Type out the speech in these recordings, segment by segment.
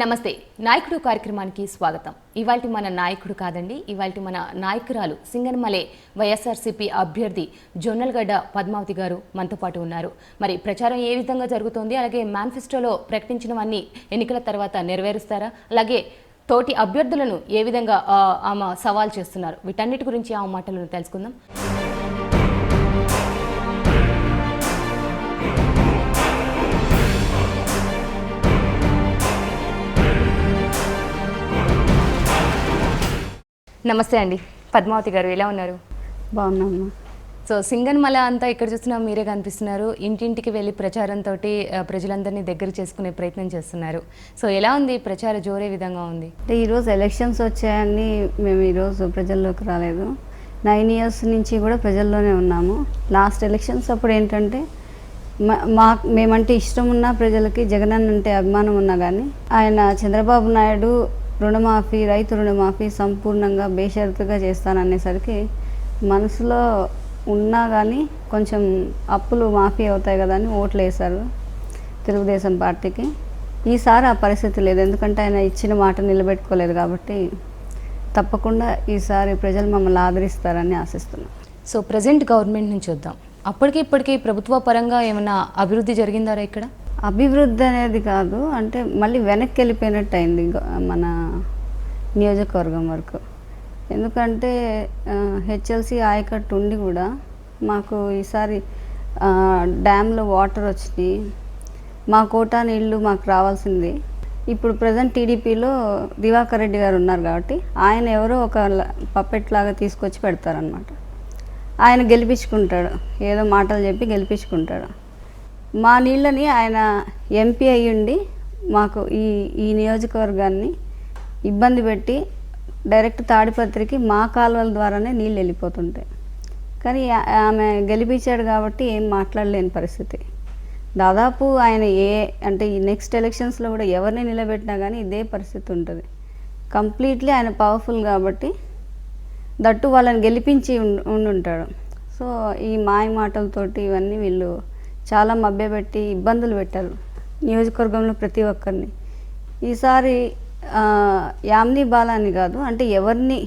నమస్తే నాయకుడు కార్యక్రమానికి స్వాగతం. ఇవాల్టి మన నాయకుడు కాదండి, ఇవాల్టి మన నాయకురాలు సింగనమలై వైఎస్ఆర్సీపీ అభ్యర్థి జొన్నలగడ్డ పద్మావతి గారు మనతో పాటు ఉన్నారు. మరి ప్రచారం ఏ విధంగా జరుగుతోంది, అలాగే మేనిఫెస్టోలో ప్రకటించినవన్నీ ఎన్నికల తర్వాత నెరవేరుస్తారా, అలాగే తోటి అభ్యర్థులను ఏ విధంగా ఆమె సవాల్ చేస్తున్నారు, వీటన్నిటి గురించి ఆమె మాటలను తెలుసుకుందాం. నమస్తే అండి పద్మావతి గారు, ఎలా ఉన్నారు? బాగున్నాము. సో సింగనమలై అంతా ఇక్కడ చూస్తున్నా మీరే కనిపిస్తున్నారు. ఇంటింటికి వెళ్ళి ప్రచారంతో ప్రజలందరినీ దగ్గర చేసుకునే ప్రయత్నం చేస్తున్నారు. సో ఎలా ఉంది ప్రచార జోరే విధంగా ఉంది? అంటే ఈరోజు ఎలక్షన్స్ వచ్చాయని మేము ఈరోజు ప్రజల్లోకి రాలేదు. 9 years నుంచి కూడా ప్రజల్లోనే ఉన్నాము. లాస్ట్ ఎలక్షన్స్ అప్పుడు ఏంటంటే మేమంటే ఇష్టం ఉన్న ప్రజలకి జగనన్న అంటే అభిమానం ఉన్నా కానీ ఆయన చంద్రబాబు నాయుడు రుణమాఫీ, రైతు రుణమాఫీ సంపూర్ణంగా బేషరతుగా చేస్తాననేసరికి మనసులో ఉన్నా కానీ కొంచెం అప్పులు మాఫీ అవుతాయి కదా అని ఓట్లు వేశారు తెలుగుదేశం పార్టీకి. ఈసారి ఆ పరిస్థితి లేదు, ఎందుకంటే ఆయన ఇచ్చిన మాట నిలబెట్టుకోలేదు కాబట్టి తప్పకుండా ఈసారి ప్రజలు మమ్మల్ని ఆదరిస్తారని ఆశిస్తున్నాం. సో ప్రజెంట్ గవర్నమెంట్ నుంచి వద్దాం. అప్పటికి ఇప్పటికీ ప్రభుత్వ పరంగా ఏమైనా అభివృద్ధి జరిగిందా ఇక్కడ? అభివృద్ధి అనేది కాదు, అంటే మళ్ళీ వెనక్కి వెళ్ళిపోయినట్టు అయింది మన నియోజకవర్గం వరకు. ఎందుకంటే హెచ్ఎల్సి ఆయకట్టు ఉండి కూడా మాకు ఈసారి డ్యామ్లో వాటర్ వచ్చినాయి, మా కోటా నీళ్ళు మాకు రావాల్సింది. ఇప్పుడు ప్రజెంట్ టీడీపీలో దివాకర్ రెడ్డి గారు ఉన్నారు కాబట్టి ఆయన ఎవరో ఒక పప్పెట్ లాగా తీసుకొచ్చి పెడతారనమాట. ఆయన గెలిపించుకుంటాడు, ఏదో మాటలు చెప్పి గెలిపించుకుంటాడు. మా నీళ్ళని ఆయన ఎంపీ అయ్యుండి మాకు ఈ నియోజకవర్గాన్ని ఇబ్బంది పెట్టి డైరెక్ట్ తాడిపత్రికి మా కాలువల ద్వారానే నీళ్ళు వెళ్ళిపోతుంటాయి. కానీ ఆమె గెలిపించాడు కాబట్టి ఏం మాట్లాడలేని పరిస్థితి. దాదాపు ఆయన అంటే ఈ నెక్స్ట్ ఎలక్షన్స్లో కూడా ఎవరిని నిలబెట్టినా కానీ ఇదే పరిస్థితి ఉంటుంది. కంప్లీట్లీ ఆయన పవర్ఫుల్ కాబట్టి దట్టు వాళ్ళని గెలిపించి ఉండుంటాడు. సో ఈ మాయ మాటలతోటి ఇవన్నీ వీళ్ళు చాలా మభ్యపెట్టి ఇబ్బందులు పెట్టారు నియోజకవర్గంలో ప్రతి ఒక్కరిని. ఈసారి యామిని బాలాని కాదు, అంటే ఎవరిని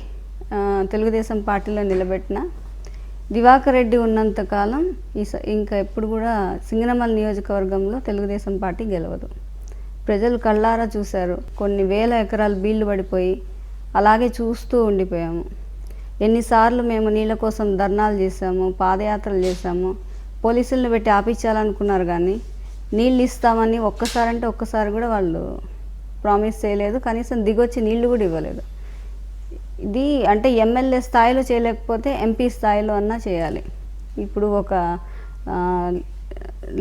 తెలుగుదేశం పార్టీలో నిలబెట్టినా దివాకర్ రెడ్డి ఉన్నంతకాలం ఇంకా ఎప్పుడు కూడా సింగనమలై నియోజకవర్గంలో తెలుగుదేశం పార్టీ గెలవదు. ప్రజలు కళ్ళారా చూశారు, కొన్ని వేల ఎకరాలు బీళ్లు పడిపోయి అలాగే చూస్తూ ఉండిపోయాము. ఎన్నిసార్లు మేము నీళ్ళ కోసం ధర్నాలు చేసాము, పాదయాత్రలు చేసాము, పోలీసులను పెట్టి ఆపించాలనుకున్నారు కానీ నీళ్ళు ఇస్తామని ఒక్కసారి కూడా వాళ్ళు ప్రామిస్ చేయలేదు. కనీసం దిగొచ్చి నీళ్లు కూడా ఇవ్వలేదు. ఇది అంటే ఎమ్మెల్యే స్థాయిలో చేయలేకపోతే ఎంపీ స్థాయిలో అన్నా చేయాలి. ఇప్పుడు ఒక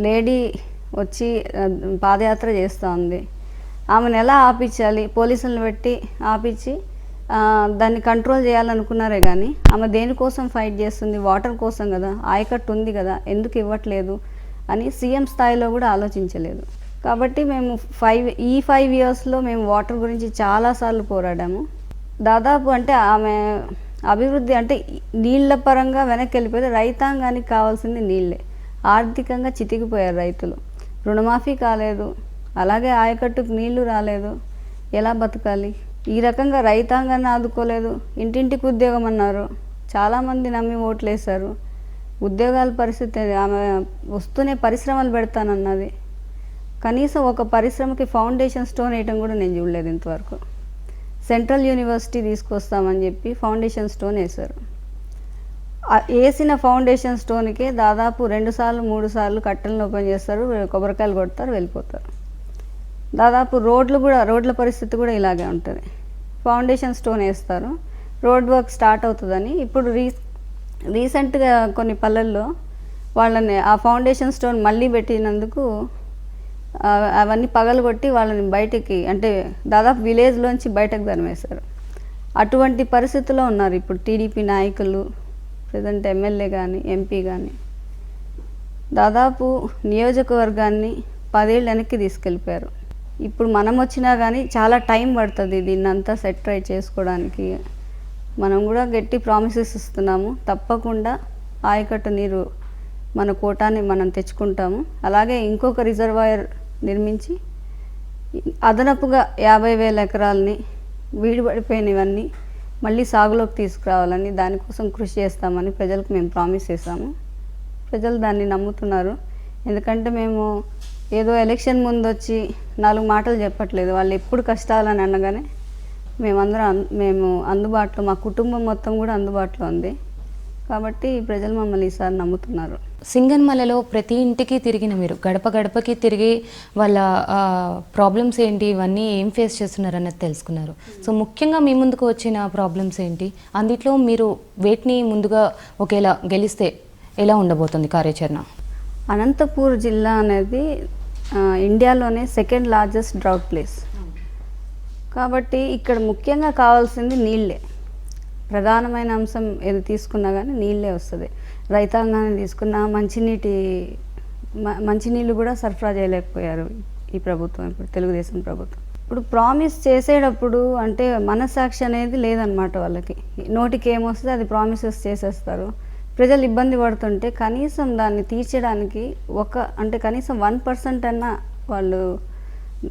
లేడీ వచ్చి పాదయాత్ర చేస్తూ ఉంది, ఆమెను ఎలా ఆపించాలి? పోలీసులను పెట్టి ఆపించి దాన్ని కంట్రోల్ చేయాలనుకున్నారే కానీ ఆమె దేనికోసం ఫైట్ చేస్తుంది? వాటర్ కోసం కదా, ఆయకట్టు ఉంది కదా, ఎందుకు ఇవ్వట్లేదు అని సీఎం స్థాయిలో కూడా ఆలోచించలేదు. కాబట్టి మేము 5 yearsలో మేము వాటర్ గురించి చాలాసార్లు పోరాడాము. దాదాపు అంటే ఆమె అభివృద్ధి అంటే నీళ్ల పరంగా వెనక్కి వెళ్ళిపోతే రైతాంగానికి కావాల్సింది నీళ్ళే. ఆర్థికంగా చితికిపోయారు రైతులు, రుణమాఫీ కాలేదు, అలాగే ఆయకట్టుకు నీళ్లు రాలేదు, ఎలా బతకాలి? ఈ రకంగా రైతాంగాన్ని ఆదుకోలేదు. ఇంటింటికి ఉద్యోగం అన్నారు, చాలామంది నమ్మి ఓట్లు వేశారు. ఉద్యోగాల పరిస్థితి, ఆమె వస్తూనే పరిశ్రమలు పెడతానన్నది, కనీసం ఒక పరిశ్రమకి ఫౌండేషన్ స్టోన్ వేయటం కూడా నేను చూడలేదు ఇంతవరకు. సెంట్రల్ యూనివర్సిటీ తీసుకొస్తామని చెప్పి ఫౌండేషన్ స్టోన్ వేశారు. వేసిన ఫౌండేషన్ స్టోన్కే దాదాపు 2 సార్లు 3 సార్లు కట్టెలను ఓపెన్ చేస్తారు, కొబ్బరికాయలు కొడతారు, వెళ్ళిపోతారు. దాదాపు రోడ్ల పరిస్థితి కూడా ఇలాగే ఉంటుంది. ఫౌండేషన్ స్టోన్ వేస్తారు, రోడ్ వర్క్ స్టార్ట్ అవుతుందని ఇప్పుడు రీసెంట్గా కొన్ని పల్లెల్లో వాళ్ళని ఆ ఫౌండేషన్ స్టోన్ మళ్ళీ పెట్టినందుకు అవన్నీ పగలగొట్టి వాళ్ళని బయటికి, అంటే దాదాపు విలేజ్లోంచి బయటకు తరిమేశారు. అటువంటి పరిస్థితిలో ఉన్నారు ఇప్పుడు టీడీపీ నాయకులు, ప్రజెంట్ ఎమ్మెల్యే కానీ ఎంపీ కానీ. దాదాపు నియోజకవర్గాన్ని 10 ఏళ్ళు వెనక్కి తీసుకెళ్ళిపోయారు. ఇప్పుడు మనం వచ్చినా కానీ చాలా టైం పడుతుంది దీన్నంతా సెట్ రైట్ చేసుకోవడానికి. మనం కూడా గట్టి ప్రామిసెస్ ఇస్తున్నాము, తప్పకుండా ఆయకట్టు నీరు మన కోటాన్ని మనం తెచ్చుకుంటాము. అలాగే ఇంకొక రిజర్వాయర్ నిర్మించి అదనపుగా 50,000 ఎకరాలని వీడిపడిపోయినవన్నీ మళ్ళీ సాగులోకి తీసుకురావాలని దానికోసం కృషి చేస్తామని ప్రజలకు మేము ప్రామిస్ చేశాము. ప్రజలు దాన్ని నమ్ముతున్నారు. ఎందుకంటే మేము ఏదో ఎలక్షన్ ముందు వచ్చి 4 మాటలు చెప్పట్లేదు. వాళ్ళు ఎప్పుడు కష్టాలని అనగానే మేము అందుబాటులో, మా కుటుంబం మొత్తం కూడా అందుబాటులో ఉంది. కాబట్టి ప్రజలు మమ్మల్ని ఈసారి నమ్ముతున్నారు. సింగనమలలో ప్రతి ఇంటికి తిరిగిన మీరు గడప గడపకి తిరిగి వాళ్ళ ప్రాబ్లమ్స్ ఏంటి, ఇవన్నీ ఏం ఫేస్ చేస్తున్నారు అన్నది తెలుసుకున్నారు. సో ముఖ్యంగా మీ ముందుకు వచ్చిన ప్రాబ్లమ్స్ ఏంటి, అందులో మీరు వేటిని ముందుగా ఒకేలా గెలిస్తే ఎలా ఉండబోతుంది కార్యాచరణ? అనంతపూర్ జిల్లా అనేది ఇండియాలోనే 2nd లార్జెస్ట్ డ్రౌట్ ప్లేస్. కాబట్టి ఇక్కడ ముఖ్యంగా కావాల్సింది నీళ్ళే. ప్రధానమైన అంశం ఏది తీసుకున్నా కానీ నీళ్ళే వస్తుంది. రైతాంగాన్ని తీసుకున్న మంచినీళ్ళు కూడా సరఫరా చేయలేకపోయారు ఈ ప్రభుత్వం, ఇప్పుడు తెలుగుదేశం ప్రభుత్వం. ఇప్పుడు ప్రామిస్ చేసేటప్పుడు అంటే మనస్సాక్షి అనేది లేదనమాట వాళ్ళకి. నోటికి ఏమొస్తే అది ప్రామిసెస్ చేసేస్తారు. ప్రజలు ఇబ్బంది పడుతుంటే కనీసం దాన్ని తీర్చడానికి కనీసం 1% అన్నా వాళ్ళు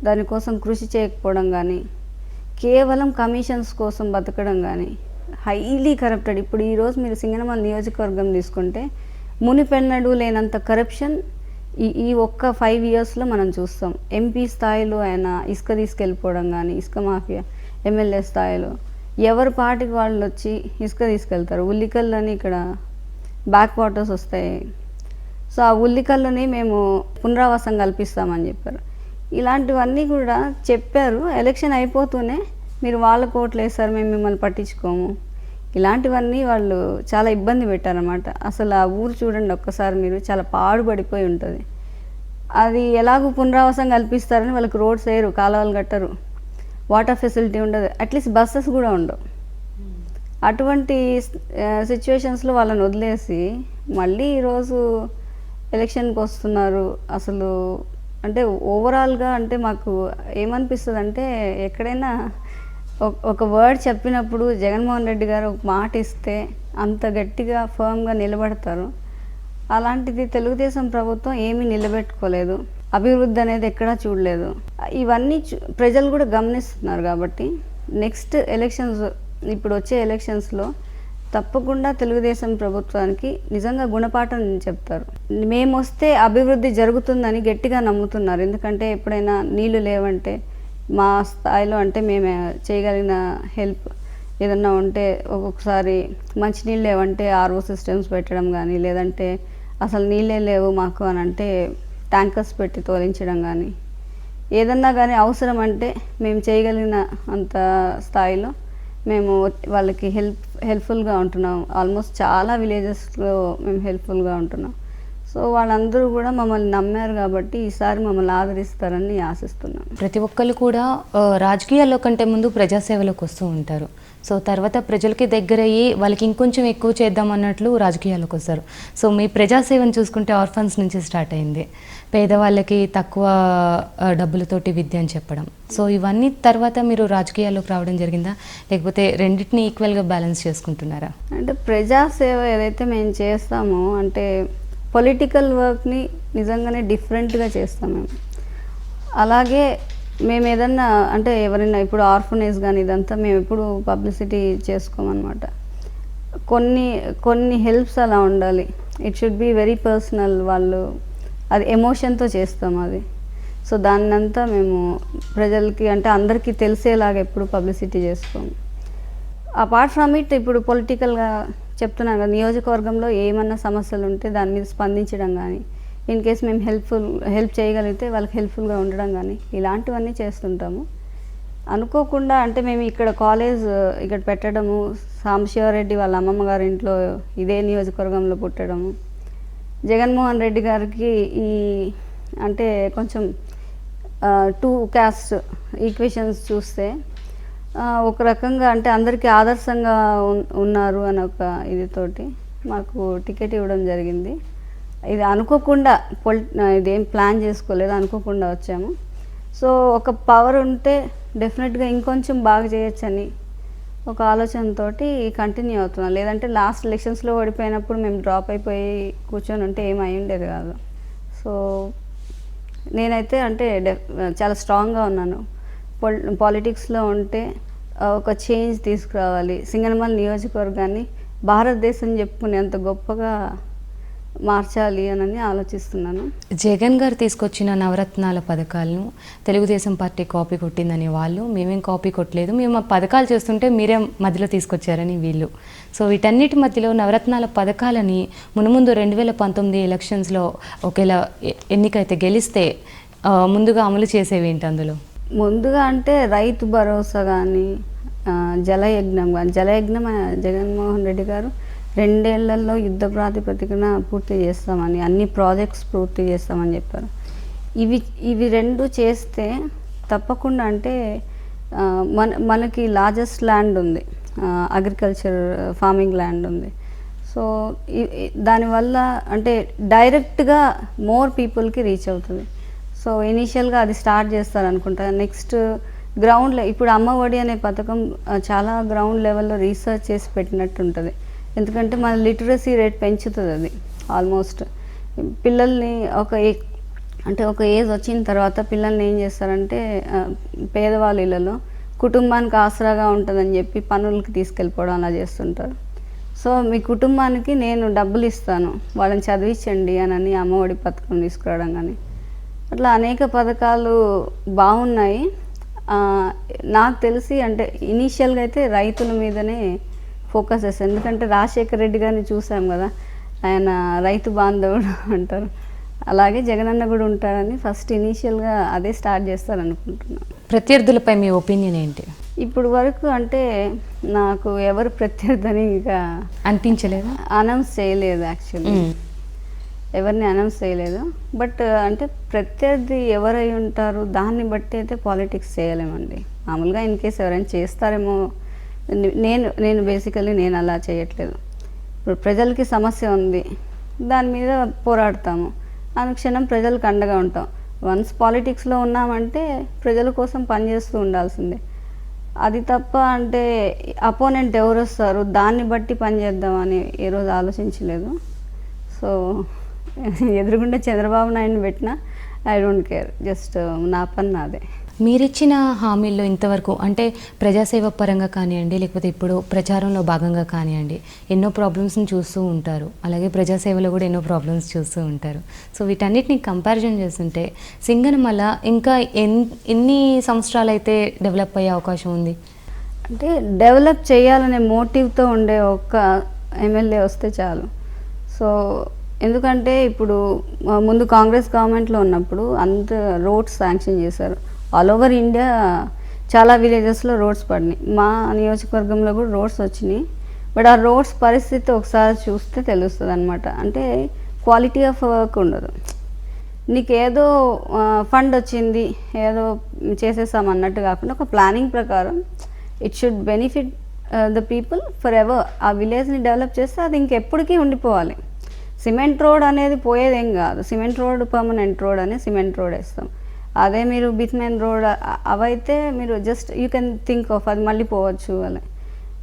దానికోసం కృషి చేయకపోవడం కానీ, కేవలం కమిషన్స్ కోసం బతకడం కానీ, హైలీ కరప్టెడ్. ఇప్పుడు ఈరోజు మీరు సింగనమల నియోజకవర్గం తీసుకుంటే మునిపెన్నడూ లేనంత కరప్షన్ ఈ ఒక్క 5 ఇయర్స్లో మనం చూస్తాం. ఎంపీ స్థాయిలో ఆయన ఇసుక తీసుకెళ్ళిపోవడం కానీ, ఇసుక మాఫియా, ఎమ్మెల్యే స్థాయిలో ఎవరి పార్టీకి వాళ్ళు వచ్చి ఇసుక తీసుకెళ్తారు. ఉల్లికల్లని ఇక్కడ బ్యాక్ వాటర్స్ వస్తాయి. సో ఆ ఉల్లికల్లని మేము పునరావాసం కల్పిస్తామని చెప్పారు. ఇలాంటివన్నీ కూడా చెప్పారు. ఎలక్షన్ అయిపోతూనే మీరు వాళ్ళకు ఓట్లు వేస్తారు, మేము మిమ్మల్ని పట్టించుకోము, ఇలాంటివన్నీ వాళ్ళు చాలా ఇబ్బంది పెట్టారన్నమాట. అసలు ఆ ఊరు చూడండి ఒక్కసారి మీరు, చాలా పాడుపడిపోయి ఉంటుంది. అది ఎలాగో పునరావాసం కల్పిస్తారని వాళ్ళకి రోడ్స్ వేయరు, కాలువలు కట్టరు, వాటర్ ఫెసిలిటీ ఉండదు, అట్లీస్ట్ బస్సెస్ కూడా ఉండవు. అటువంటి సిచ్యువేషన్స్లో వాళ్ళని వదిలేసి మళ్ళీ ఈరోజు ఎలక్షన్కి వస్తున్నారు. అసలు అంటే ఓవరాల్గా అంటే మాకు ఏమనిపిస్తుంది అంటే, ఎక్కడైనా ఒక వర్డ్ చెప్పినప్పుడు జగన్మోహన్ రెడ్డి గారు ఒక మాట ఇస్తే అంత గట్టిగా ఫర్మ్గా నిలబడతారు. అలాంటిది తెలుగుదేశం ప్రభుత్వం ఏమీ నిలబెట్టుకోలేదు. అభివృద్ధి అనేది ఎక్కడా చూడలేదు. ఇవన్నీ ప్రజలు కూడా గమనిస్తున్నారు. కాబట్టి నెక్స్ట్ ఎలక్షన్స్, ఇప్పుడు వచ్చే ఎలక్షన్స్లో తప్పకుండా తెలుగుదేశం ప్రభుత్వానికి నిజంగా గుణపాఠం చెప్తారు. మేము వస్తే అభివృద్ధి జరుగుతుందని గట్టిగా నమ్ముతున్నారు. ఎందుకంటే ఎప్పుడైనా నీళ్లు లేవంటే మా స్థాయిలో అంటే మేము చేయగలిగిన హెల్ప్ ఏదన్నా ఉంటే, ఒక్కొక్కసారి మంచినీళ్ళు లేవంటే ఆర్ఓ సిస్టమ్స్ పెట్టడం కానీ, లేదంటే అసలు నీళ్ళే లేవు మాకు అని అంటే ట్యాంకర్స్ పెట్టి తోలించడం కానీ, ఏదన్నా కానీ అవసరం అంటే మేము చేయగలిగిన అంత స్థాయిలో మేము వాళ్ళకి హెల్ప్ఫుల్గా ఉంటున్నాం. ఆల్మోస్ట్ చాలా విలేజెస్లో మేము హెల్ప్ఫుల్గా ఉంటున్నాం. సో వాళ్ళందరూ కూడా మమ్మల్ని నమ్మారు కాబట్టి ఈసారి మమ్మల్ని ఆదరిస్తారని ఆశిస్తున్నాం. ప్రతి ఒక్కరు కూడా రాజకీయాల్లో కంటే ముందు ప్రజాసేవలోకి వస్తూ ఉంటారు. సో తర్వాత ప్రజలకి దగ్గరయ్యి వాళ్ళకి ఇంకొంచెం ఎక్కువ చేద్దాం అన్నట్లు రాజకీయాల్లోకి వస్తారు. సో మీ ప్రజాసేవను చూసుకుంటే ఆర్ఫన్స్ నుంచి స్టార్ట్ అయింది, పేదవాళ్ళకి తక్కువ డబ్బులతోటి విద్య అని చెప్పడం. సో ఇవన్నీ తర్వాత మీరు రాజకీయాల్లోకి రావడం జరిగిందా, లేకపోతే రెండింటిని ఈక్వల్గా బ్యాలెన్స్ చేసుకుంటున్నారా? అంటే ప్రజాసేవ ఏదైతే మేము చేస్తామో అంటే పొలిటికల్ వర్క్ని నిజంగానే డిఫరెంట్గా చేస్తాం మేము. అలాగే మేము ఏదన్నా అంటే ఎవరైనా ఇప్పుడు ఆర్ఫనేజ్ కానీ ఇదంతా మేము ఎప్పుడు పబ్లిసిటీ చేసుకోమన్నమాట. కొన్ని హెల్ప్స్ అలా ఉండాలి. It should be very personal. వాళ్ళు అది ఎమోషన్తో చేస్తాం అది. సో దాన్నంతా మేము ప్రజలకి అంటే అందరికీ తెలిసేలాగా ఎప్పుడు పబ్లిసిటీ చేసుకోము. అపార్ట్ ఫ్రమ్ ఇట్ ఇప్పుడు పొలిటికల్గా చెప్తున్నాను కదా, నియోజకవర్గంలో ఏమన్నా సమస్యలు ఉంటే దాని మీద స్పందించడం కానీ, ఇన్ కేస్ మేము హెల్ప్ చేయగలిగితే వాళ్ళకి హెల్ప్ఫుల్గా ఉండడం కానీ, ఇలాంటివన్నీ చేస్తుంటాము. అనుకోకుండా అంటే మేము ఇక్కడ కాలేజ్ ఇక్కడ పెట్టడము, సాంబశివరెడ్డి వాళ్ళ అమ్మమ్మ గారి ఇంట్లో ఇదే నియోజకవర్గంలో పుట్టడము, జగన్మోహన్ రెడ్డి గారికి ఈ అంటే కొంచెం 2 caste ఈక్వేషన్స్ చూస్తే ఒక రకంగా అంటే అందరికీ ఆదర్శంగా ఉన్నారు అని ఒక ఇదితోటి మాకు టికెట్ ఇవ్వడం జరిగింది. ఇది అనుకోకుండా ఇదేం ప్లాన్ చేసుకోలేదు, అనుకోకుండా వచ్చాము. సో ఒక పవర్ ఉంటే డెఫినెట్గా ఇంకొంచెం బాగా చేయొచ్చని ఒక ఆలోచనతో కంటిన్యూ అవుతున్నాం. లేదంటే లాస్ట్ ఎలక్షన్స్లో ఓడిపోయినప్పుడు మేము డ్రాప్ అయిపోయి కూర్చొని ఉంటే ఏమై ఉండేది కాదు. సో నేనైతే అంటే చాలా స్ట్రాంగ్గా ఉన్నాను. పాలిటిక్స్లో ఉంటే ఒక చేంజ్ తీసుకురావాలి, సింగనమల నియోజకవర్గాన్ని భారతదేశం చెప్పుకునేంత గొప్పగా మార్చాలి అని ఆలోచిస్తున్నాను. జగన్ గారు తీసుకొచ్చిన నవరత్నాల పథకాలను తెలుగుదేశం పార్టీ కాపీ కొట్టిందని వాళ్ళు, మేమేం కాపీ కొట్టలేదు, మేము ఆ పథకాలు చేస్తుంటే మీరే మధ్యలో తీసుకొచ్చారని వీళ్ళు. సో వీటన్నిటి మధ్యలో నవరత్నాల పథకాలని మునుముందు 2019 ఎలక్షన్స్లో ఒకవేళ ఎన్నికైతే గెలిస్తే ముందుగా అమలు చేసేవి ఏంటి అందులో? ముందుగా అంటే రైతు భరోసా కానీ, జలయజ్ఞం కానీ. జలయజ్ఞం జగన్మోహన్ రెడ్డి గారు 2 ఏళ్లలో యుద్ధ ప్రాతిపదికన పూర్తి చేస్తామని, అన్ని ప్రాజెక్ట్స్ పూర్తి చేస్తామని చెప్పారు. ఇవి 2 చేస్తే తప్పకుండా అంటే మనకి లార్జెస్ట్ ల్యాండ్ ఉంది, అగ్రికల్చర్ ఫార్మింగ్ ల్యాండ్ ఉంది. సో దానివల్ల అంటే డైరెక్ట్గా మోర్ పీపుల్కి రీచ్ అవుతుంది. సో ఇనీషియల్గా అది స్టార్ట్ చేస్తారనుకుంటా. నెక్స్ట్ గ్రౌండ్ ఇప్పుడు అమ్మ ఒడి అనే పథకం చాలా గ్రౌండ్ లెవెల్లో రీసెర్చ్ చేసి పెట్టినట్టు ఉంటుంది. ఎందుకంటే మన లిటరసీ రేట్ పెంచుతుంది అది. ఆల్మోస్ట్ పిల్లల్ని ఒక ఏజ్ వచ్చిన తర్వాత పిల్లల్ని ఏం చేస్తారంటే పేదవాళ్ళ ఇళ్ళలో కుటుంబానికి ఆసరాగా ఉంటుందని చెప్పి పనులకి తీసుకెళ్ళిపోవడం అలా చేస్తుంటారు. సో మీ కుటుంబానికి నేను డబ్బులు ఇస్తాను, వాళ్ళని చదివించండి అని అమ్మఒడి పథకం తీసుకురావడం కానీ అట్లా అనేక పథకాలు బాగున్నాయి. నాకు తెలిసి అంటే ఇనీషియల్గా అయితే రైతుల మీదనే ఫోకస్ చేస్తాను. ఎందుకంటే రాజశేఖర రెడ్డి గారిని చూసాం కదా, ఆయన రైతు బాంధవుడు అంటారు. అలాగే జగనన్న కూడా ఉంటారని ఫస్ట్ ఇనీషియల్గా అదే స్టార్ట్ చేస్తారనుకుంటున్నాను. ప్రత్యర్థులపై మీ ఒపీనియన్ ఏంటి? ఇప్పుడు వరకు అంటే నాకు ఎవరు ప్రత్యర్థని ఇంకా అనిపించలేదు, అనౌన్స్ చేయలేదు. యాక్చువల్లీ ఎవరిని అనౌన్స్ చేయలేదు. బట్ అంటే ప్రత్యర్థి ఎవరై ఉంటారు దాన్ని బట్టి అయితే పాలిటిక్స్ చేయలేమండి. మామూలుగా ఇన్ కేస్ ఎవరైనా చేస్తారేమో. నేను బేసికలీ నేను అలా చేయట్లేదు. ఇప్పుడు ప్రజలకి సమస్య ఉంది, దాని మీద పోరాడతాము, అనుక్షణం ప్రజలకు అండగా ఉంటాం. వన్స్ పాలిటిక్స్లో ఉన్నామంటే ప్రజల కోసం పనిచేస్తూ ఉండాల్సిందే. అది తప్ప అంటే అపోనెంట్ ఎవరు వస్తారు దాన్ని బట్టి పనిచేద్దామని ఏ రోజు ఆలోచించలేదు. సో ఎదురుగుండా చంద్రబాబు నాయుడుని పెట్టినా ఐ డోంట్ కేర్, జస్ట్ నా పని నాదే. మీరిచ్చిన హామీల్లో ఇంతవరకు అంటే ప్రజాసేవ పరంగా కానివ్వండి, లేకపోతే ఇప్పుడు ప్రచారంలో భాగంగా కానివ్వండి, ఎన్నో ప్రాబ్లమ్స్ని చూస్తూ ఉంటారు, అలాగే ప్రజాసేవలో కూడా ఎన్నో ప్రాబ్లమ్స్ చూస్తూ ఉంటారు. సో వీటన్నిటిని కంపారిజన్ చేస్తుంటే సింగనమల ఇంకా ఎన్ని సంవత్సరాలు అయితే డెవలప్ అయ్యే అవకాశం ఉంది? అంటే డెవలప్ చేయాలనే మోటివ్తో ఉండే ఒక్క ఎమ్మెల్యే వస్తే చాలు. సో ఎందుకంటే ఇప్పుడు ముందు కాంగ్రెస్ గవర్నమెంట్లో ఉన్నప్పుడు అంత రోడ్స్ శాంక్షన్ చేశారు. ఆల్ ఓవర్ ఇండియా చాలా విలేజెస్లో రోడ్స్ పడినాయి. మా నియోజకవర్గంలో కూడా రోడ్స్ వచ్చినాయి. బట్ ఆ రోడ్స్ పరిస్థితి ఒకసారి చూస్తే తెలుస్తుంది అనమాట. అంటే క్వాలిటీ ఆఫ్ వర్క్ ఉండదు. నీకు ఏదో ఫండ్ వచ్చింది ఏదో చేసేసాం అన్నట్టు కాకుండా ఒక ప్లానింగ్ ప్రకారం it should benefit the people for ever. ఆ విలేజ్ని డెవలప్ చేస్తే అది ఇంకెప్పటికీ ఉండిపోవాలి. సిమెంట్ రోడ్ అనేది పోయేదేం కాదు. సిమెంట్ రోడ్ పర్మనెంట్ రోడ్ అనే సిమెంట్ రోడ్ వేస్తాం. అదే మీరు బిట్మెన్ రోడ్ అవైతే మీరు just you can think of అది మళ్ళీ పోవచ్చు అని.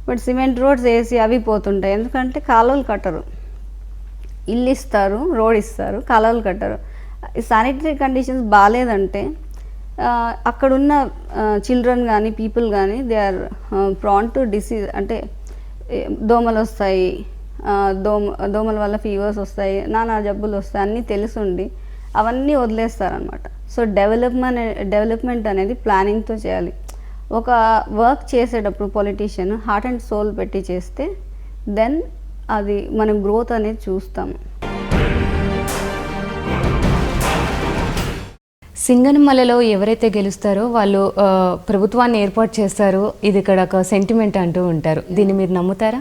బట్ సిమెంట్ రోడ్స్ వేసి అవి పోతుంటాయి. ఎందుకంటే కాలువలు కట్టరు, ఇల్లు ఇస్తారు, రోడ్ ఇస్తారు, కాలువలు కట్టరు. శానిటరీ కండిషన్స్ బాగాలేదంటే అక్కడున్న చిల్డ్రన్ కానీ పీపుల్ కానీ they are prone to disease. అంటే దోమలు వస్తాయి, దోమల వల్ల ఫీవర్స్ వస్తాయి, నానా జబ్బులు వస్తాయి అన్నీ తెలుసుండి అవన్నీ వదిలేస్తారనమాట. సో డెవలప్మెంట్ అనేది ప్లానింగ్తో చేయాలి. ఒక వర్క్ చేసేటప్పుడు పొలిటీషియన్ హార్ట్ అండ్ సోల్ పెట్టి చేస్తే దెన్ అది మనం గ్రోత్ అనేది చూస్తాము. సింగనమలలో ఎవరైతే గెలుస్తారో వాళ్ళు ప్రభుత్వాన్ని ఏర్పాటు చేస్తారు, ఇది ఇక్కడ ఒక సెంటిమెంట్ అంటూ ఉంటారు. దీన్ని మీరు నమ్ముతారా?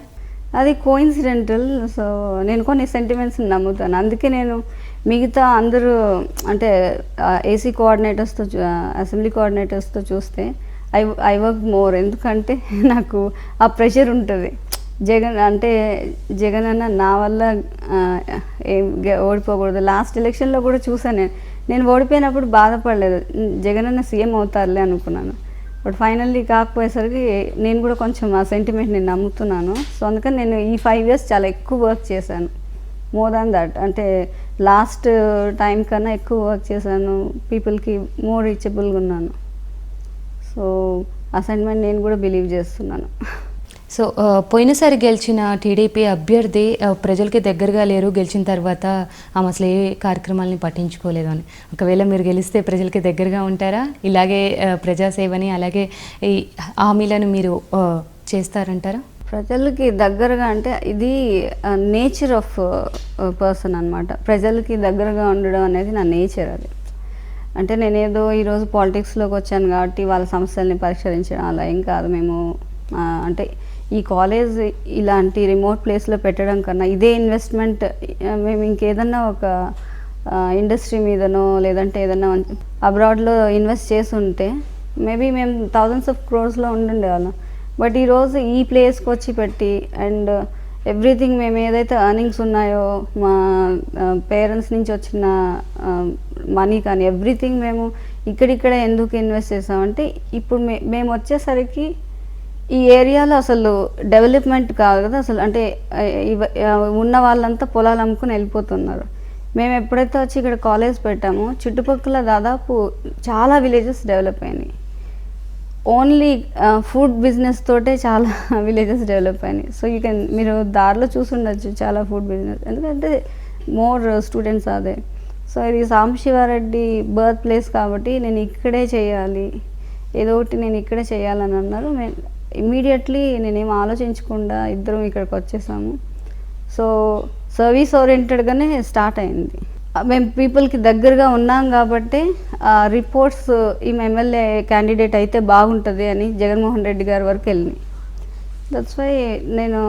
అది కోఇన్సిడెంటల్. సో నేను కొన్ని సెంటిమెంట్స్ని నమ్ముతాను. అందుకే నేను మిగతా అందరూ అంటే ఏసీ కోఆర్డినేటర్స్తో అసెంబ్లీ కోఆర్డినేటర్స్తో చూస్తే ఐ వర్క్ మోర్. ఎందుకంటే నాకు ఆ ప్రెషర్ ఉంటుంది. జగన్ అన్న నా వల్ల ఓడిపోకూడదు. లాస్ట్ ఎలక్షన్లో కూడా చూసాను. నేను ఓడిపోయినప్పుడు బాధపడలేదు, జగన్ అన్న సీఎం అవుతారులే అనుకున్నాను. బట్ ఫైనల్లీ కాకపోయేసరికి నేను కూడా కొంచెం ఆ సెంటిమెంట్ని నమ్ముతున్నాను. సో అందుకని నేను ఈ 5 years చాలా ఎక్కువ వర్క్ చేశాను. More than that. అంటే లాస్ట్ టైం కన్నా ఎక్కువ వర్క్ చేశాను, పీపుల్కి మోర్ రీచబుల్గా ఉన్నాను. సో అసైన్మెంట్ నేను కూడా బిలీవ్ చేస్తున్నాను. సో పోయినసారి గెలిచిన టీడీపీ అభ్యర్థి ప్రజలకి దగ్గరగా లేరు, గెలిచిన తర్వాత ఆమె అసలు ఏ కార్యక్రమాలని పట్టించుకోలేదు అని. ఒకవేళ మీరు గెలిస్తే ప్రజలకి దగ్గరగా ఉంటారా? ఇలాగే ప్రజాసేవని అలాగే ఈ హామీలను మీరు చేస్తారంటారా? ప్రజలకి దగ్గరగా అంటే ఇది నేచర్ ఆఫ్ పర్సన్ అనమాట. ప్రజలకి దగ్గరగా ఉండడం అనేది నా నేచర్. అది అంటే నేనేదో ఈరోజు పాలిటిక్స్లోకి వచ్చాను కాబట్టి వాళ్ళ సమస్యల్ని పరిష్కరించడం అలా ఏం కాదు. మేము అంటే ఈ కాలేజ్ ఇలాంటి రిమోట్ ప్లేస్లో పెట్టడం కన్నా ఇదే ఇన్వెస్ట్మెంట్ మేము ఇంకేదన్నా ఒక ఇండస్ట్రీ మీదనో లేదంటే ఏదన్నా అబ్రాడ్లో ఇన్వెస్ట్ చేసి ఉంటే మేబీ మేము థౌజండ్స్ ఆఫ్ క్రోర్స్లో ఉండుండేవాళ్ళం. బట్ ఈరోజు ఈ ప్లేస్కి వచ్చి పెట్టి అండ్ ఎవ్రీథింగ్ మేము ఏదైతే ఎర్నింగ్స్ ఉన్నాయో మా పేరెంట్స్ నుంచి వచ్చిన మనీ కానీ ఎవ్రీథింగ్ మేము ఇక్కడిక్కడే ఎందుకు ఇన్వెస్ట్ చేసామంటే ఇప్పుడు మేము వచ్చేసరికి ఈ ఏరియాలో అసలు డెవలప్మెంట్ కాదు కదా అసలు. అంటే ఉన్న వాళ్ళంతా పొలాలు అమ్ముకుని వెళ్ళిపోతున్నారు. మేము ఎప్పుడైతే వచ్చి ఇక్కడ కాలేజ్ పెట్టామో చుట్టుపక్కల దాదాపు చాలా విలేజెస్ డెవలప్ అయినాయి. ఓన్లీ ఫుడ్ బిజినెస్ తోటే చాలా విలేజెస్ డెవలప్ అయినాయి. సో మీరు దారిలో చూసుండొచ్చు చాలా ఫుడ్ బిజినెస్, ఎందుకంటే మోర్ స్టూడెంట్స్ అదే. సో ఇది సాంబశివారెడ్డి బర్త్ ప్లేస్ కాబట్టి నేను ఇక్కడే చేయాలి, ఏదో ఒకటి నేను ఇక్కడే చేయాలని అన్నారు. ఇమీడియట్లీ నేనేం ఆలోచించకుండా ఇద్దరం ఇక్కడికి వచ్చేసాము. సో సర్వీస్ ఓరియంటెడ్గానే స్టార్ట్ అయింది. మేము పీపుల్కి దగ్గరగా ఉన్నాం కాబట్టి రిపోర్ట్స్ ఈ ఎమ్మెల్యే క్యాండిడేట్ అయితే బాగుంటుంది అని జగన్మోహన్ రెడ్డి గారి వరకు వెళ్ళినాయి. దట్స్ వై నేను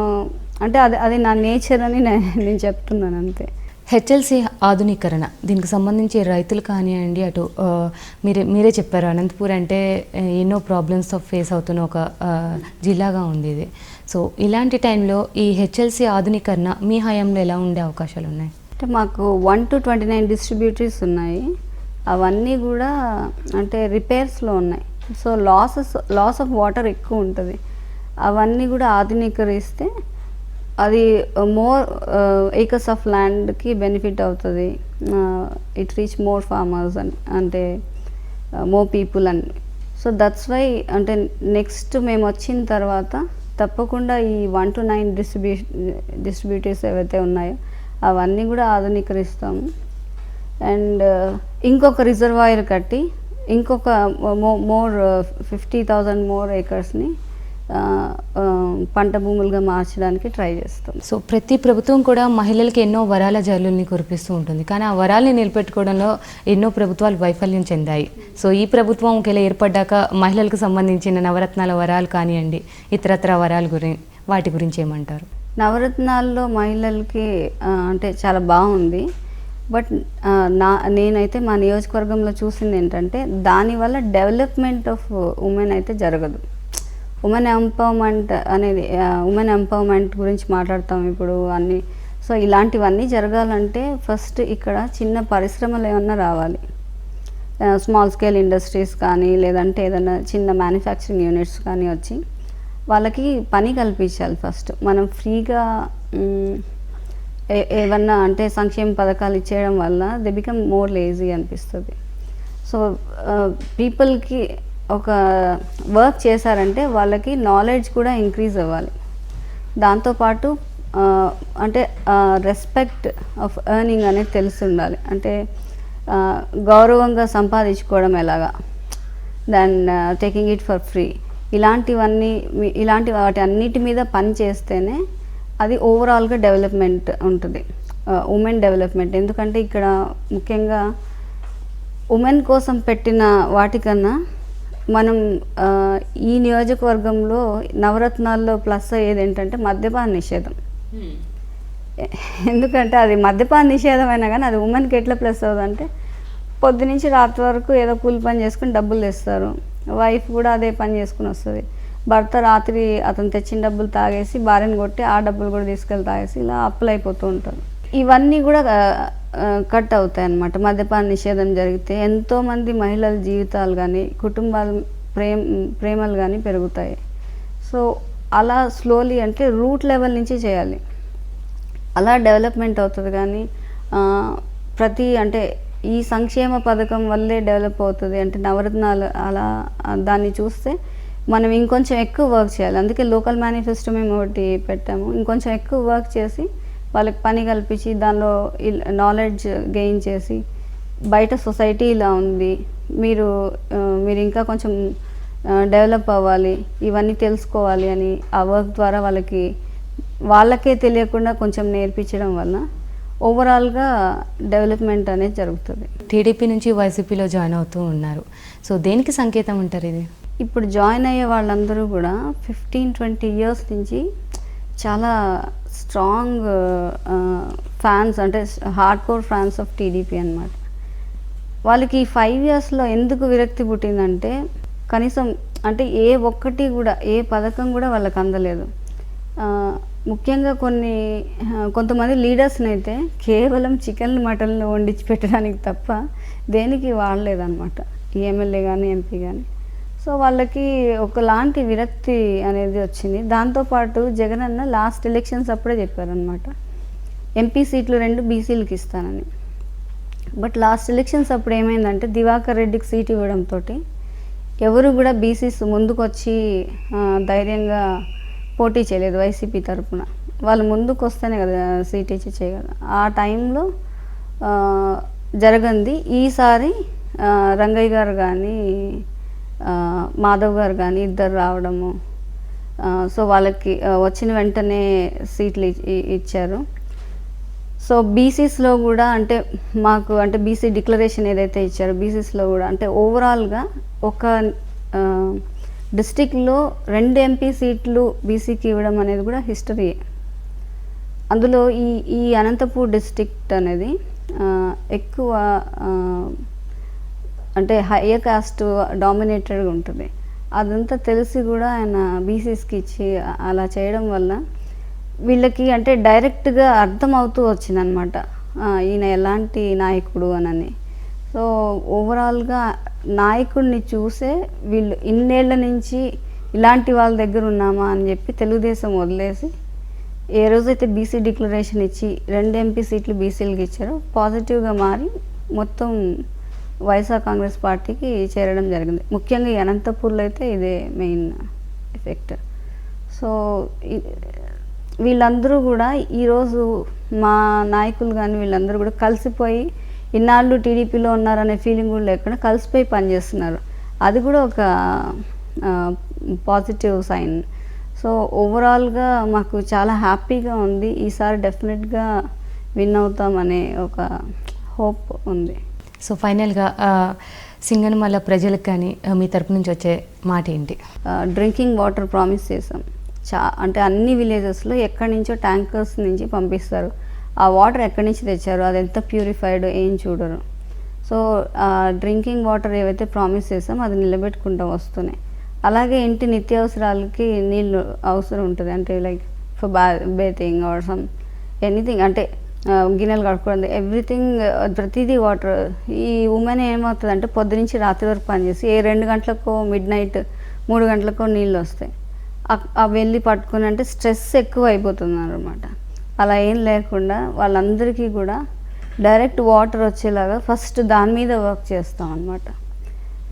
అంటే అది నా నేచర్ అని నేను చెప్తున్నాను అంతే. హెచ్ఎల్సి ఆధునీకరణ, దీనికి సంబంధించి రైతులు కానివ్వండి, అటు మీరే చెప్పారు అనంతపూర్ అంటే ఎన్నో ప్రాబ్లమ్స్ ఫేస్ అవుతున్న ఒక జిల్లాగా ఉంది ఇది. సో ఇలాంటి టైంలో ఈ హెచ్ఎల్సి ఆధునీకరణ మీ హయాంలో ఎలా ఉండే అవకాశాలు ఉన్నాయి? అంటే మాకు 1 to 29 డిస్ట్రిబ్యూటరీస్ ఉన్నాయి. అవన్నీ కూడా అంటే రిపేర్స్లో ఉన్నాయి. సో లాస్ ఆఫ్ వాటర్ ఎక్కువ ఉంటుంది. అవన్నీ కూడా ఆధునీకరిస్తే అది మోర్ ఏకర్స్ ఆఫ్ ల్యాండ్కి బెనిఫిట్ అవుతుంది. ఇట్ రీచ్ మోర్ ఫార్మర్స్ అంటే మోర్ పీపుల్ అని. సో దట్స్ వై అంటే నెక్స్ట్ మేము వచ్చిన తర్వాత తప్పకుండా ఈ 1 to 9 డిస్ట్రిబ్యూటరీస్ ఏవైతే ఉన్నాయో అవన్నీ కూడా ఆధునీకరిస్తాము. అండ్ ఇంకొక రిజర్వాయర్ కట్టి ఇంకొక మోర్ 50,000 మోర్ ఏకర్స్ని పంట భూములుగా మార్చడానికి ట్రై చేస్తాం. సో ప్రతి ప్రభుత్వం కూడా మహిళలకి ఎన్నో వరాల జల్లుల్ని కురిపిస్తూ ఉంటుంది, కానీ ఆ వరాల్ని నిలబెట్టుకోవడంలో ఎన్నో ప్రభుత్వాలు వైఫల్యం చెందాయి. సో ఈ ప్రభుత్వం ఒకవేళ ఏర్పడ్డాక మహిళలకు సంబంధించిన నవరత్నాల వరాలు కానివ్వండి, ఇతరత్ర వరాలు వాటి గురించి ఏమంటారు? నవరత్నాల్లో మహిళలకి అంటే చాలా బాగుంది. బట్ నేనైతే మా నియోజకవర్గంలో చూసింది ఏంటంటే దానివల్ల డెవలప్మెంట్ ఆఫ్ ఉమెన్ అయితే జరగదు. ఉమెన్ ఎంపవర్మెంట్ గురించి మాట్లాడతాం ఇప్పుడు అన్నీ. సో ఇలాంటివన్నీ జరగాలంటే ఫస్ట్ ఇక్కడ చిన్న పరిశ్రమలు ఏమన్నా రావాలి. స్మాల్ స్కేల్ ఇండస్ట్రీస్ కానీ లేదంటే ఏదైనా చిన్న మ్యానుఫ్యాక్చరింగ్ యూనిట్స్ కానీ వచ్చి వాళ్ళకి పని కల్పించాలి. ఫస్ట్ మనం ఫ్రీగా ఏమన్నా అంటే సంక్షేమ పథకాలు ఇచ్చేయడం వల్ల దే బికమ్ మోర్ లేజీ అనిపిస్తుంది. సో పీపుల్కి ఒక వర్క్ చేశారంటే వాళ్ళకి నాలెడ్జ్ కూడా ఇంక్రీజ్ అవ్వాలి. దాంతోపాటు అంటే రెస్పెక్ట్ ఆఫ్ ఎర్నింగ్ అనేది తెలిసి ఉండాలి. అంటే గౌరవంగా సంపాదించుకోవడం ఎలాగా, then taking it for free, ఇలాంటి వాటి అన్నిటి మీద పని చేస్తేనే అది ఓవరాల్గా డెవలప్మెంట్ ఉంటుంది, ఉమెన్ డెవలప్మెంట్. ఎందుకంటే ఇక్కడ ముఖ్యంగా ఉమెన్ కోసం పెట్టిన వాటికన్నా మనం ఈ నియోజకవర్గంలో నవరత్నాల్లో ప్లస్ అయ్యేది ఏంటంటే మద్యపాన నిషేధం. ఎందుకంటే అది మద్యపాన నిషేధం అయినా కానీ అది ఉమెన్కి ఎట్లా ప్లస్ అవుతుందంటే పొద్దు నుంచి రాత్రి వరకు ఏదో కూలి పని చేసుకుని డబ్బులు తెస్తారు, వైఫ్ కూడా అదే పని చేసుకుని వస్తుంది. భర్త రాత్రి అతను తెచ్చిన డబ్బులు తాగేసి భార్యను కొట్టి ఆ డబ్బులు కూడా తీసుకెళ్ళి తాగేసి ఇలా అప్పులు అయిపోతూ ఉంటారు. ఇవన్నీ కూడా కట్ అవుతాయి అన్నమాట మద్యపాన నిషేధం జరిగితే. ఎంతోమంది మహిళల జీవితాలు కానీ కుటుంబాల ప్రేమలు కానీ పెరుగుతాయి. సో అలా స్లోలీ అంటే రూట్ లెవెల్ నుంచి చేయాలి. అలా డెవలప్మెంట్ అవుతుంది. కానీ ప్రతి అంటే ఈ సంక్షేమ పథకం వల్లే డెవలప్ అవుతుంది అంటే నవరత్నాలు అలా దాన్ని చూస్తే మనం ఇంకొంచెం ఎక్కువ వర్క్ చేయాలి. అందుకే లోకల్ మేనిఫెస్టో మేము ఒకటి పెట్టాము. ఇంకొంచెం ఎక్కువ వర్క్ చేసి వాళ్ళకి పని కల్పించి దానిలో నాలెడ్జ్ గెయిన్ చేసి బయట సొసైటీ ఇలా ఉంది, మీరు ఇంకా కొంచెం డెవలప్ అవ్వాలి, ఇవన్నీ తెలుసుకోవాలి అని ఆ వర్క్ ద్వారా వాళ్ళకే తెలియకుండా కొంచెం నేర్పించడం వల్ల ఓవరాల్గా డెవలప్మెంట్ అనేది జరుగుతుంది. టీడీపీ నుంచి వైసీపీలో జాయిన్ అవుతూ ఉన్నారు. సో దేనికి సంకేతం ఉంటారు ఇది? ఇప్పుడు జాయిన్ అయ్యే వాళ్ళందరూ కూడా 15-20 ఇయర్స్ నుంచి చాలా స్ట్రాంగ్ ఫ్యాన్స్, అంటే hard core fans of TDP అన్నమాట. వాళ్ళకి 5 ఇయర్స్లో ఎందుకు విరక్తి పుట్టిందంటే కనీసం అంటే ఏ ఒక్కటి కూడా ఏ పథకం కూడా వాళ్ళకి అందలేదు. ముఖ్యంగా కొంతమంది లీడర్స్ని అయితే కేవలం చికెన్లు మటన్లు వండించి పెట్టడానికి తప్ప దేనికి వాడలేదన్నమాట, ఈ ఎమ్మెల్యే కానీ ఎంపీ కానీ. సో వాళ్ళకి ఒకలాంటి విరక్తి అనేది వచ్చింది. దాంతోపాటు జగన్ అన్న లాస్ట్ ఎలక్షన్స్ అప్పుడే చెప్పారనమాట ఎంపీ సీట్లు 2 బీసీలకి ఇస్తానని. బట్ లాస్ట్ ఎలక్షన్స్ అప్పుడు ఏమైందంటే దివాకర్ రెడ్డికి సీట్ ఇవ్వడంతో ఎవరు కూడా బీసీస్ ముందుకు వచ్చి ధైర్యంగా పోటీ చేయలేదు వైసీపీ తరఫున. వాళ్ళు ముందుకు వస్తేనే కదా సీట్ ఇచ్చి చేయగలరు. ఆ టైంలో జరగంది. ఈసారి రంగయ్య గారు కానీ మాధవ్ గారు కానీ ఇద్దరు రావడము, సో వాళ్ళకి వచ్చిన వెంటనే సీట్లు ఇచ్చారు. సో బీసీస్లో కూడా అంటే మాకు అంటే బీసీ డిక్లరేషన్ ఏదైతే ఇచ్చారో బీసీస్లో కూడా అంటే ఓవరాల్గా ఒక డిస్టిక్లో 2 ఎంపీ సీట్లు బీసీకి ఇవ్వడం అనేది కూడా హిస్టరీ. అందులో ఈ అనంతపూర్ డిస్ట్రిక్ట్ అనేది ఎక్కువ అంటే హయ్యర్ కాస్ట్ డామినేటెడ్గా ఉంటుంది. అదంతా తెలిసి కూడా ఆయన బీసీస్కి ఇచ్చి అలా చేయడం వల్ల వీళ్ళకి అంటే డైరెక్ట్గా అర్థం అవుతూ వచ్చిందనమాట ఈయన ఎలాంటి నాయకుడు అని. సో ఓవరాల్గా నాయకుడిని చూసే వీళ్ళు ఇన్నేళ్ల నుంచి ఇలాంటి వాళ్ళ దగ్గర ఉన్నామా అని చెప్పి తెలుగుదేశం వదిలేసి ఏ రోజైతే బీసీ డిక్లరేషన్ ఇచ్చి 2 ఎంపీ సీట్లు బీసీలకి ఇచ్చారో పాజిటివ్గా మారి మొత్తం వైఎస్ఆర్ కాంగ్రెస్ పార్టీకి చేరడం జరిగింది. ముఖ్యంగా ఈ అనంతపూర్లో అయితే ఇదే మెయిన్ ఎఫెక్ట్. సో వీళ్ళందరూ కూడా ఈరోజు మా నాయకులు కానీ వీళ్ళందరూ కూడా కలిసిపోయి ఇన్నాళ్ళు టీడీపీలో ఉన్నారనే ఫీలింగ్ కూడా లేకుండా కలిసిపోయి పనిచేస్తున్నారు. అది కూడా ఒక పాజిటివ్ సైన్. సో ఓవరాల్గా మాకు చాలా హ్యాపీగా ఉంది. ఈసారి డెఫినెట్గా విన్ అవుతామనే ఒక హోప్ ఉంది. సో ఫైనల్గా సింగనమల ప్రజలకు కానీ మీ తరపు నుంచి వచ్చే మాట ఏంటి? డ్రింకింగ్ వాటర్ ప్రామిస్ చేసాం. అంటే అన్ని విలేజెస్లో ఎక్కడి నుంచో ట్యాంకర్స్ నుంచి పంపిస్తారు. ఆ వాటర్ ఎక్కడి నుంచి తెచ్చారు, అది ఎంత ప్యూరిఫైడ్ ఏం చూడరు. సో డ్రింకింగ్ వాటర్ ఏవైతే ప్రామిస్ చేసామో అది నిలబెట్టుకుంటూ వస్తున్నాయి. అలాగే ఇంటి నిత్యావసరాలకి నీళ్ళు అవసరం ఉంటుంది. అంటే like for bathing or some anything, అంటే గిన్నెలు కడుక్కోవడం, ఎవ్రీథింగ్ ప్రతిదీ వాటర్. ఈ ఉమెన్ ఏమవుతుంది అంటే పొద్దునుంచి రాత్రి వరకు పనిచేసి 2 గంటలకో మిడ్-నైట్ 3 గంటలకో నీళ్ళు వస్తాయి. వెళ్ళి పట్టుకుని అంటే స్ట్రెస్ ఎక్కువ అయిపోతున్నారు అనమాట. అలా ఏం లేకుండా వాళ్ళందరికీ కూడా డైరెక్ట్ వాటర్ వచ్చేలాగా ఫస్ట్ దాని మీద వర్క్ చేస్తాం అనమాట.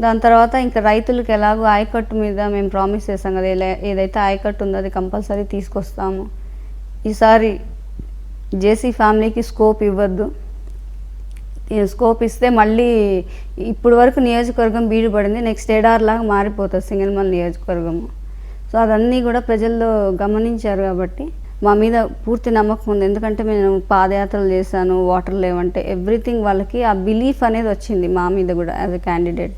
దాని తర్వాత ఇంకా రైతులకు ఎలాగో ఆయకట్టు మీద మేము ప్రామిస్ చేస్తాం కదా, ఏదైతే ఆయకట్టు ఉందో అది కంపల్సరీ తీసుకొస్తాము. ఈసారి జేసీ ఫ్యామిలీకి స్కోప్ ఇవ్వద్దు. స్కోప్ ఇస్తే మళ్ళీ ఇప్పుడు వరకు నియోజకవర్గం బీడుపడింది, నెక్స్ట్ ఎడార్లాగా మారిపోతుంది సింగనమల నియోజకవర్గము. సో అదన్నీ కూడా ప్రజల్లో గమనించారు కాబట్టి మా మీద పూర్తి నమ్మకం ఉంది. ఎందుకంటే నేను పాదయాత్రలు చేశాను, వాటర్ లేవంటే ఎవ్రీథింగ్ వాళ్ళకి ఆ బిలీఫ్ అనేది వచ్చింది మా మీద కూడా. యాజ్ ఎ క్యాండిడేట్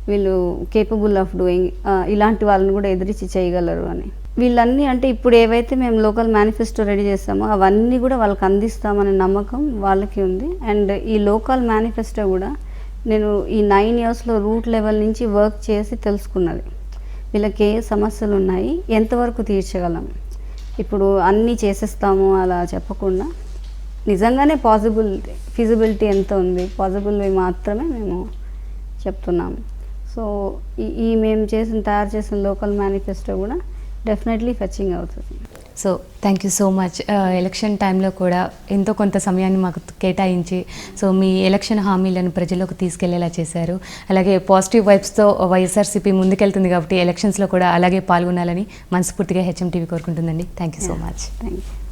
వీళ్ళు కేపబుల్ ఆఫ్ డూయింగ్, ఇలాంటి వాళ్ళని కూడా ఎదిరించి చేయగలరు అని. వీళ్ళన్నీ అంటే ఇప్పుడు ఏవైతే మేము లోకల్ మేనిఫెస్టో రెడీ చేస్తామో అవన్నీ కూడా వాళ్ళకి అందిస్తామనే నమ్మకం వాళ్ళకి ఉంది. అండ్ ఈ లోకల్ మేనిఫెస్టో కూడా నేను ఈ 9 ఇయర్స్లో రూట్ లెవెల్ నుంచి వర్క్ చేసి తెలుసుకున్నది. వీళ్ళకి ఏ సమస్యలు ఉన్నాయి, ఎంతవరకు తీర్చగలం, ఇప్పుడు అన్నీ చేసేస్తాము అలా చెప్పకుండా నిజంగానే ఫిజిబిలిటీ ఎంత ఉంది, పాసిబుల్వి మాత్రమే మేము చెప్తున్నాము. సో మేము తయారు చేసిన లోకల్ మేనిఫెస్టో కూడా డెఫినెట్లీ ఫెచ్చింగ్ అవుతుంది. So thank you so much. Election టైంలో కూడా ఎంతో కొంత సమయాన్ని మాకు కేటాయించి సో మీ ఎలక్షన్ హామీలను ప్రజల్లోకి తీసుకెళ్లేలా చేశారు. అలాగే పాజిటివ్ వైబ్స్తో వైఎస్ఆర్సీపీ ముందుకెళ్తుంది కాబట్టి ఎలక్షన్స్లో కూడా అలాగే పాల్గొనాలని మనస్ఫూర్తిగా హెచ్ఎం టీవీ కోరుకుంటుందండి. Thank you so much. Thank you.